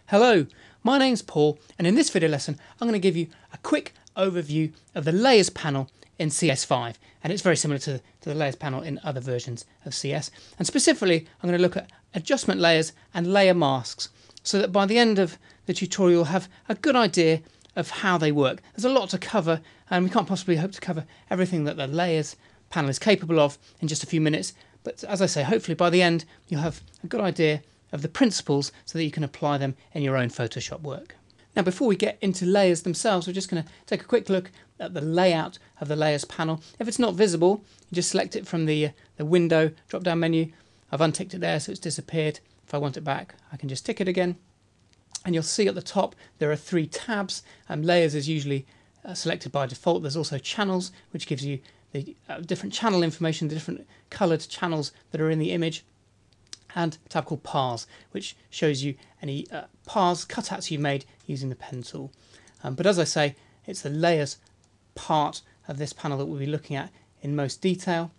Hello, my name's Paul, and in this video lesson I'm going to give you a quick overview of the Layers panel in CS5, and it's very similar to the Layers panel in other versions of CS. And specifically I'm going to look at adjustment layers and layer masks, so that by the end of the tutorial you'll have a good idea of how they work. There's a lot to cover, and we can't possibly hope to cover everything that the Layers panel is capable of in just a few minutes, but as I say, hopefully by the end you'll have a good idea of the principles so that you can apply them in your own Photoshop work. Now, before we get into layers themselves, we're just going to take a quick look at the layout of the Layers panel. If it's not visible, you just select it from the window drop down menu. I've unticked it there so it's disappeared. If I want it back, I can just tick it again, and you'll see at the top there are 3 tabs. Layers is usually selected by default. There's also channels, which gives you the different channel information, the different coloured channels that are in the image, and a tab called Pars, which shows you any Pars cutouts you've made using the pen tool. But as I say, it's the Layers part of this panel that we'll be looking at in most detail.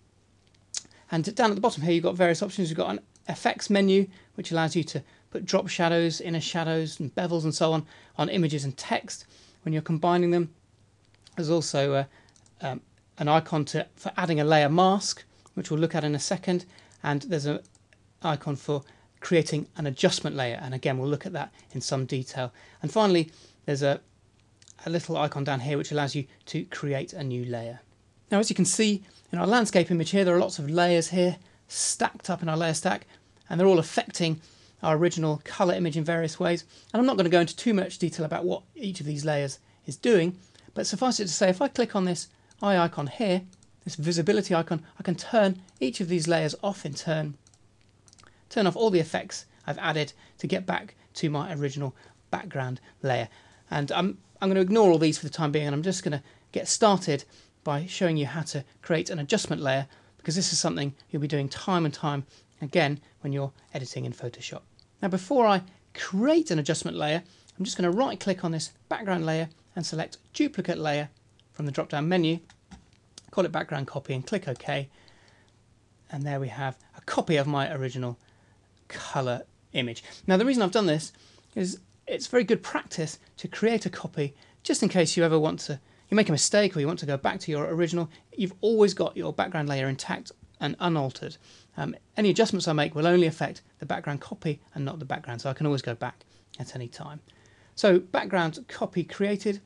And down at the bottom here you've got various options. You've got an effects menu, which allows you to put drop shadows, inner shadows and bevels and so on images and text when you're combining them. There's also an icon for adding a layer mask, which we'll look at in a second, and there's an icon for creating an adjustment layer, and again we'll look at that in some detail. And finally there's a little icon down here which allows you to create a new layer. Now, as you can see in our landscape image here, there are lots of layers here stacked up in our layer stack, and they're all affecting our original colour image in various ways. And I'm not going to go into too much detail about what each of these layers is doing, but suffice it to say, if I click on this eye icon here, this visibility icon, I can turn each of these layers off in turn, turn off all the effects I've added to get back to my original background layer. And I'm going to ignore all these for the time being, and I'm just going to get started by showing you how to create an adjustment layer, because this is something you'll be doing time and time again when you're editing in Photoshop. Now, before I create an adjustment layer, I'm just going to right click on this background layer and select duplicate layer from the drop down menu, call it background copy, and click OK. And there we have a copy of my original colour image. Now, the reason I've done this is it's very good practice to create a copy, just in case you ever want to, you make a mistake or you want to go back to your original. You've always got your background layer intact and unaltered. Any adjustments I make will only affect the background copy and not the background, so I can always go back at any time. So background copy created,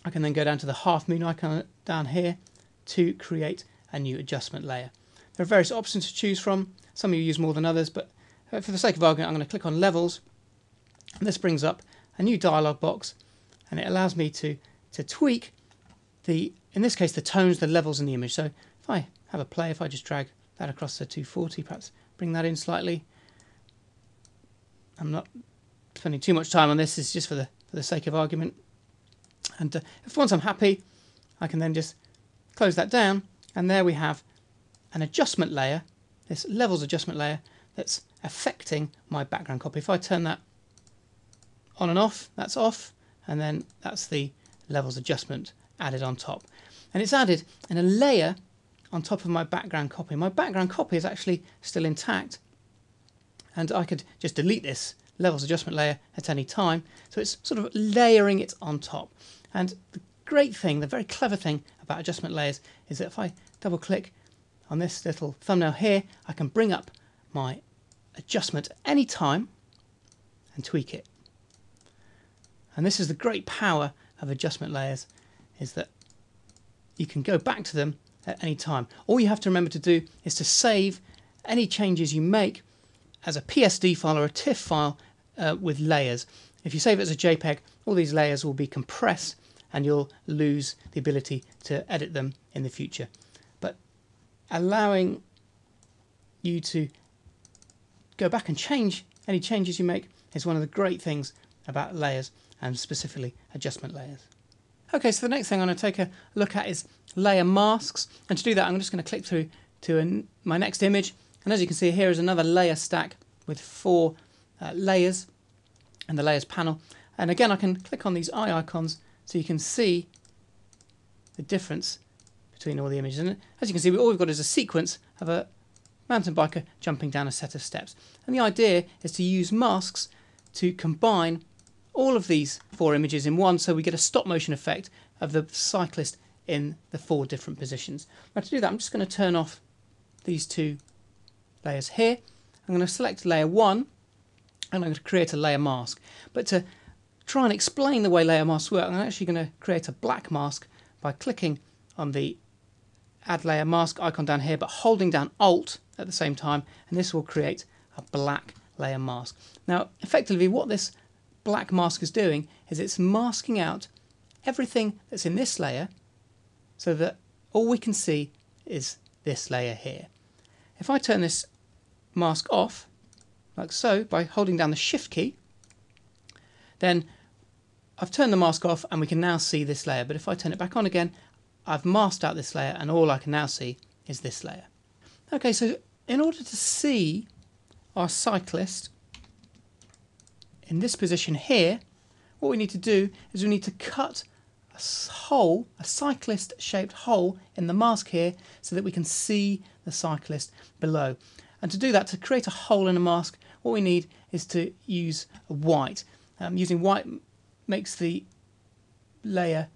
I can then go down to the half moon icon down here to create a new adjustment layer. There are various options to choose from. Some of you use more than others, but for the sake of argument I'm going to click on levels, and this brings up a new dialog box, and it allows me to tweak in this case, the tones, the levels in the image. So if I have a play, if I just drag that across to 240, perhaps bring that in slightly. I'm not spending too much time on this, it's just for the sake of argument. And if once I'm happy, I can then just close that down, and there we have an adjustment layer, this levels adjustment layer, that's affecting my background copy. If I turn that on and off, that's off, and then that's the levels adjustment added on top. And it's added in a layer on top of my background copy. My background copy is actually still intact, and I could just delete this levels adjustment layer at any time. So it's sort of layering it on top. And the great thing, the very clever thing about adjustment layers is that if I double click on this little thumbnail here, I can bring up my adjustment at any time and tweak it. And this is the great power of adjustment layers, is that you can go back to them at any time. All you have to remember to do is to save any changes you make as a PSD file or a TIFF file with layers. If you save it as a JPEG, all these layers will be compressed and you'll lose the ability to edit them in the future. But allowing you to go back and change any changes you make is one of the great things about layers, and specifically adjustment layers. Okay, so the next thing I'm going to take a look at is layer masks, and to do that I'm just going to click through to my next image, and as you can see here is another layer stack with 4 layers and the layers panel. And again, I can click on these eye icons so you can see the difference between all the images. And as you can see, all we've got is a sequence of a mountain biker jumping down a set of steps. And the idea is to use masks to combine all of these 4 images in one, so we get a stop motion effect of the cyclist in the 4 different positions. Now to do that, I'm just going to turn off these 2 layers here. I'm going to select layer 1 and I'm going to create a layer mask. But to try and explain the way layer masks work, I'm actually going to create a black mask by clicking on the add layer mask icon down here, but holding down Alt at the same time, and this will create a black layer mask. Now effectively what this black mask is doing is it's masking out everything that's in this layer so that all we can see is this layer here. If I turn this mask off like so by holding down the Shift key, then I've turned the mask off and we can now see this layer. But if I turn it back on again, I've masked out this layer and all I can now see is this layer. Okay, so in order to see our cyclist in this position here, what we need to do is we need to cut a hole, a cyclist shaped hole in the mask here so that we can see the cyclist below. And to do that, to create a hole in a mask, what we need is to use a white. Using white makes the layer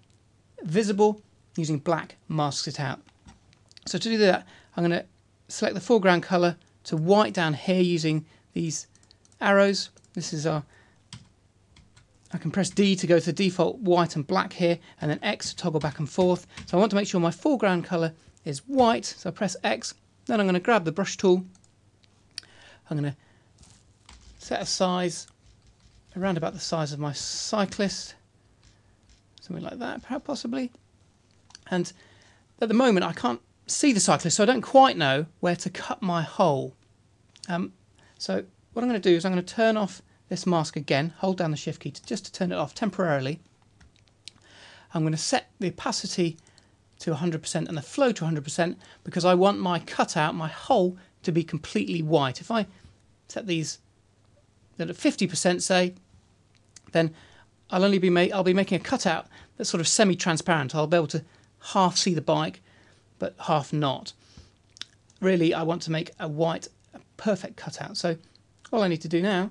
visible, using black masks it out. So to do that, I'm going to select the foreground colour to white down here using these arrows. This is our, I can press D to go to the default white and black here, and then X to toggle back and forth. So I want to make sure my foreground colour is white, so I press X. Then I'm going to grab the brush tool. I'm going to set a size around about the size of my cyclist, something like that, perhaps possibly. And at the moment I can't see the cyclist, so I don't quite know where to cut my hole. So what I'm going to do is I'm going to turn off this mask again, hold down the Shift key just to turn it off temporarily. I'm going to set the opacity to 100% and the flow to 100% because I want my cutout, my hole, to be completely white. If I set these at 50%, say, then I'll be making a cutout that's sort of semi-transparent. I'll be able to half see the bike, but half not. Really, I want to make a white, a perfect cutout. So all I need to do now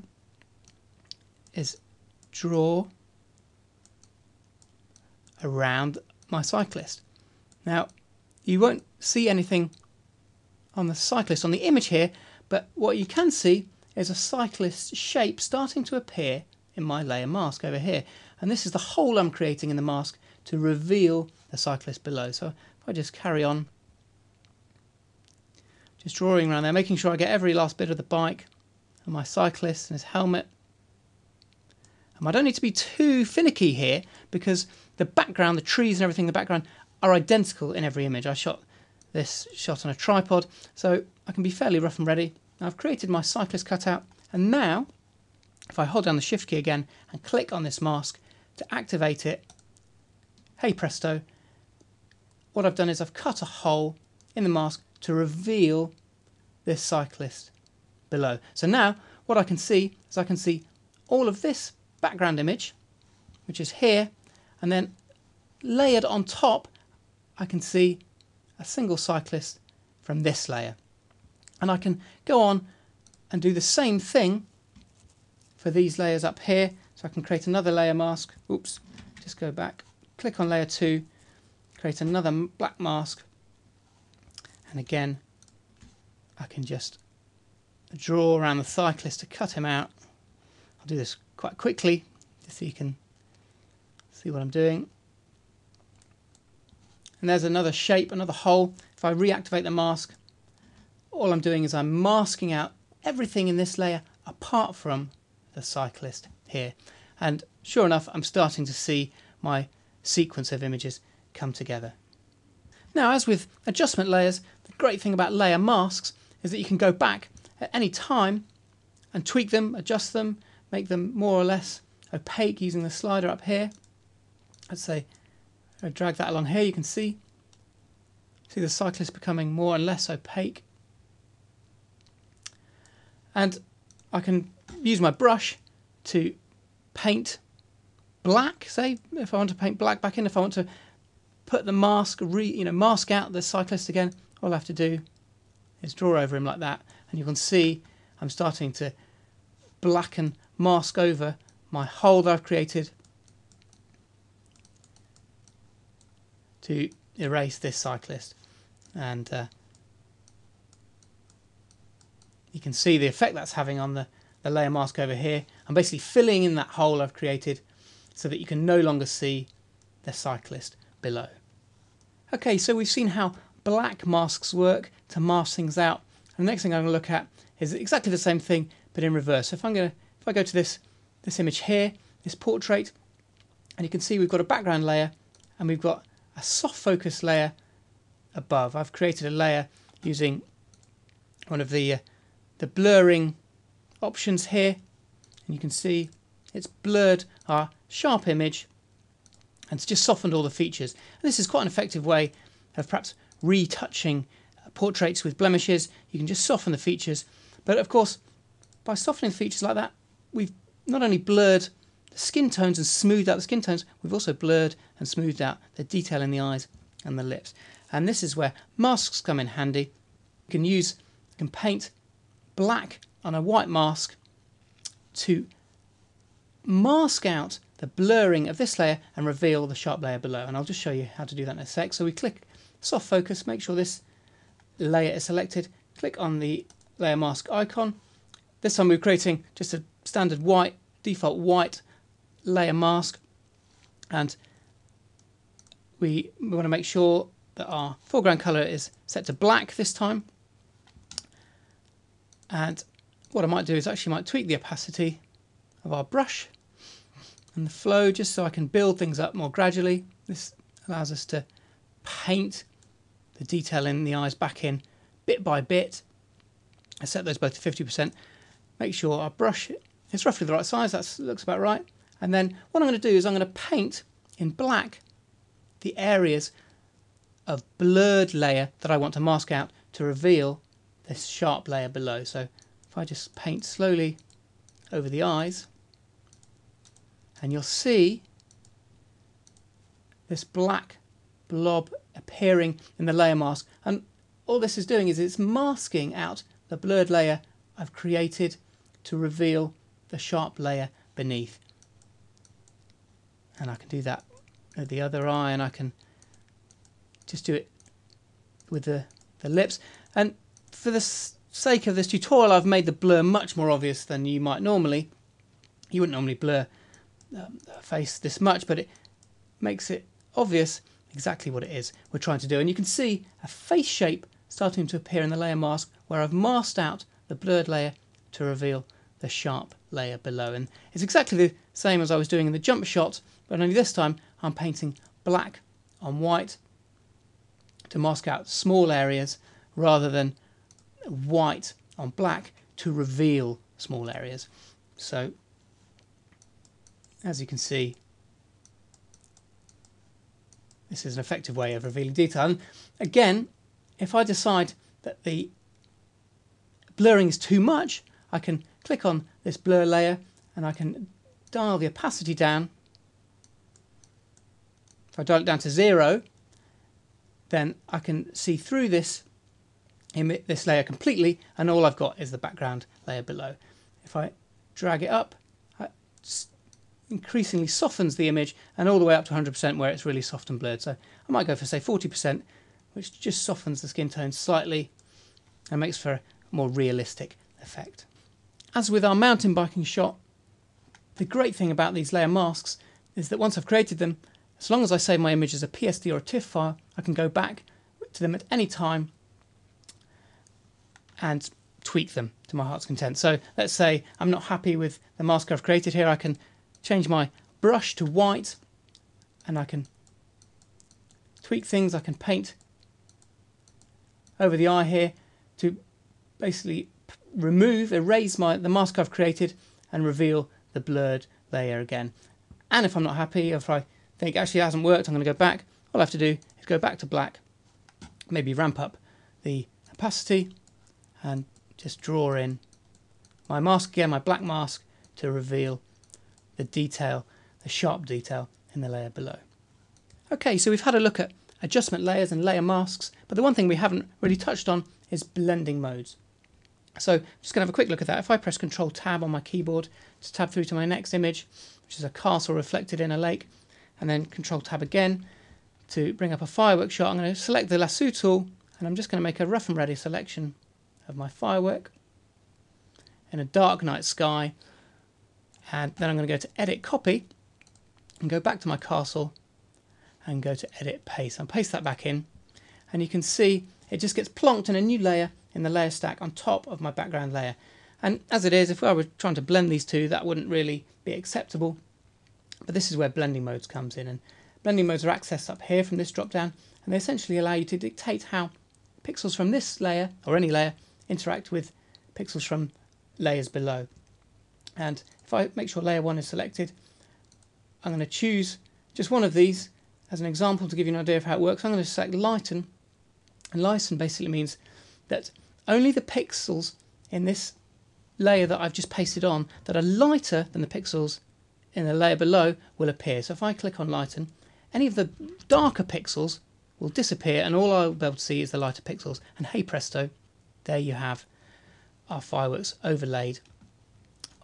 is draw around my cyclist. Now, you won't see anything on the cyclist on the image here, but what you can see is a cyclist shape starting to appear in my layer mask over here. And this is the hole I'm creating in the mask to reveal the cyclist below. So if I just carry on, just drawing around there, making sure I get every last bit of the bike and my cyclist and his helmet. And I don't need to be too finicky here because the background, the trees and everything in the background are identical in every image. I shot this shot on a tripod, so I can be fairly rough and ready. Now I've created my cyclist cutout, and now if I hold down the Shift key again and click on this mask to activate it, hey presto, what I've done is I've cut a hole in the mask to reveal this cyclist below. So now what I can see is I can see all of this background image, which is here, and then layered on top I can see a single cyclist from this layer. And I can go on and do the same thing for these layers up here. So I can create another layer mask. Oops, just go back, click on layer 2, create another black mask. And again, I can just draw around the cyclist to cut him out. I'll do this quite quickly just so you can see what I'm doing. And there's another shape, another hole. If I reactivate the mask, all I'm doing is I'm masking out everything in this layer apart from the cyclist here. And sure enough, I'm starting to see my sequence of images come together. Now, as with adjustment layers, the great thing about layer masks is that you can go back at any time and tweak them, adjust them, make them more or less opaque using the slider up here. Let's say I drag that along here, you can see the cyclist becoming more and less opaque. And I can use my brush to paint black, say, if I want to paint black back in, if I want to put the mask, mask out the cyclist again, all I have to do is draw over him like that, and you can see I'm starting to blacken mask over my hole that I've created to erase this cyclist. And you can see the effect that's having on the layer mask over here. I'm basically filling in that hole I've created so that you can no longer see the cyclist below. Okay, so we've seen how black masks work to mask things out. And the next thing I'm going to look at is exactly the same thing, but in reverse. So if I go to this image here, this portrait, and you can see we've got a background layer and we've got a soft focus layer above. I've created a layer using one of the blurring options here, and you can see it's blurred our sharp image and it's just softened all the features. And this is quite an effective way of perhaps retouching portraits with blemishes. You can just soften the features, but of course by softening the features like that, we've not only blurred the skin tones and smoothed out the skin tones, we've also blurred and smoothed out the detail in the eyes and the lips. And this is where masks come in handy. You can paint black on a white mask to mask out the blurring of this layer and reveal the sharp layer below. And I'll just show you how to do that in a sec. So we click soft focus, make sure this layer is selected, click on the layer mask icon. This time we're creating just a standard white, default white layer mask, and we want to make sure that our foreground color is set to black this time. And what I might do is actually might tweak the opacity of our brush and the flow just so I can build things up more gradually. This allows us to paint the detail in the eyes back in bit by bit. I set those both to 50%. Make sure our brush is roughly the right size, that looks about right. And then what I'm going to do is I'm going to paint in black the areas of blurred layer that I want to mask out to reveal this sharp layer below. So if I just paint slowly over the eyes, and you'll see this black blob appearing in the layer mask, and all this is doing is it's masking out the blurred layer I've created to reveal the sharp layer beneath. And I can do that with the other eye, and I can just do it with the lips. And for the sake of this tutorial, I've made the blur much more obvious than you might normally. You wouldn't normally blur a face this much, but it makes it obvious exactly what it is we're trying to do. And you can see a face shape starting to appear in the layer mask where I've masked out the blurred layer to reveal the sharp layer below. And it's exactly the same as I was doing in the jump shot, but only this time I'm painting black on white to mask out small areas rather than white on black to reveal small areas. So as you can see, this is an effective way of revealing detail. And again, if I decide that the blurring is too much, I can click on this blur layer and I can dial the opacity down. If I dial it down to 0, then I can see through this layer completely, and all I've got is the background layer below. If I drag it up, it increasingly softens the image, and all the way up to 100% where it's really soft and blurred. So I might go for, say, 40%, which just softens the skin tone slightly and makes for a more realistic effect. As with our mountain biking shot, the great thing about these layer masks is that once I've created them, as long as I save my image as a PSD or a TIFF file, I can go back to them at any time and tweak them to my heart's content. So let's say I'm not happy with the mask I've created here. I can change my brush to white and I can tweak things. I can paint over the eye here to basically erase the mask I've created and reveal the blurred layer again. And if I'm not happy, if I think actually it hasn't worked, I'm going to go back. All I have to do is go back to black, maybe ramp up the opacity and just draw in my mask again, my black mask, to reveal the detail, the sharp detail in the layer below. Okay, so we've had a look at adjustment layers and layer masks, but the one thing we haven't really touched on is blending modes. So I'm just going to have a quick look at that. If I press Control Tab on my keyboard to tab through to my next image, which is a castle reflected in a lake, and then Control Tab again to bring up a firework shot, I'm going to select the lasso tool, and I'm just going to make a rough and ready selection of my firework in a dark night sky, and then I'm going to go to Edit Copy and go back to my castle and go to Edit Paste and paste that back in, and you can see it just gets plonked in a new layer in the layer stack on top of my background layer. And as it is, if I were trying to blend these two, that wouldn't really be acceptable, but this is where blending modes comes in, and blending modes are accessed up here from this drop down, and they essentially allow you to dictate how pixels from this layer or any layer interact with pixels from layers below. And if I make sure layer 1 is selected, I'm going to choose just one of these as an example to give you an idea of how it works. I'm going to select lighten, and lighten basically means that only the pixels in this layer that I've just pasted on that are lighter than the pixels in the layer below will appear. So if I click on lighten, any of the darker pixels will disappear, and all I'll be able to see is the lighter pixels. And hey presto, there you have our fireworks overlaid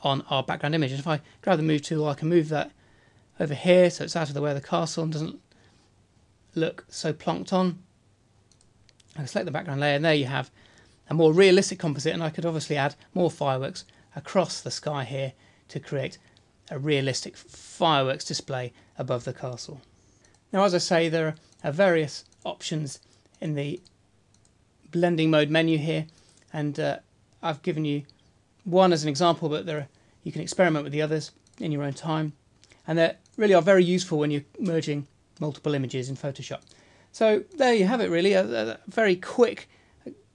on our background image. And if I grab the move tool, I can move that over here so it's out of the way of the castle and doesn't look so plonked on. I can select the background layer, and there you have a more realistic composite, and I could obviously add more fireworks across the sky here to create a realistic fireworks display above the castle. Now, as I say, there are various options in the blending mode menu here, and I've given you one as an example, but you can experiment with the others in your own time, and they really are very useful when you're merging multiple images in Photoshop. So there you have it, really, a very quick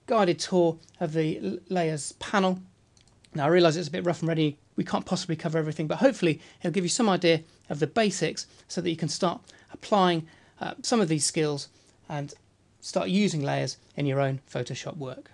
guided tour of the layers panel. Now I realise it's a bit rough and ready, we can't possibly cover everything, but hopefully it'll give you some idea of the basics so that you can start applying some of these skills and start using layers in your own Photoshop work.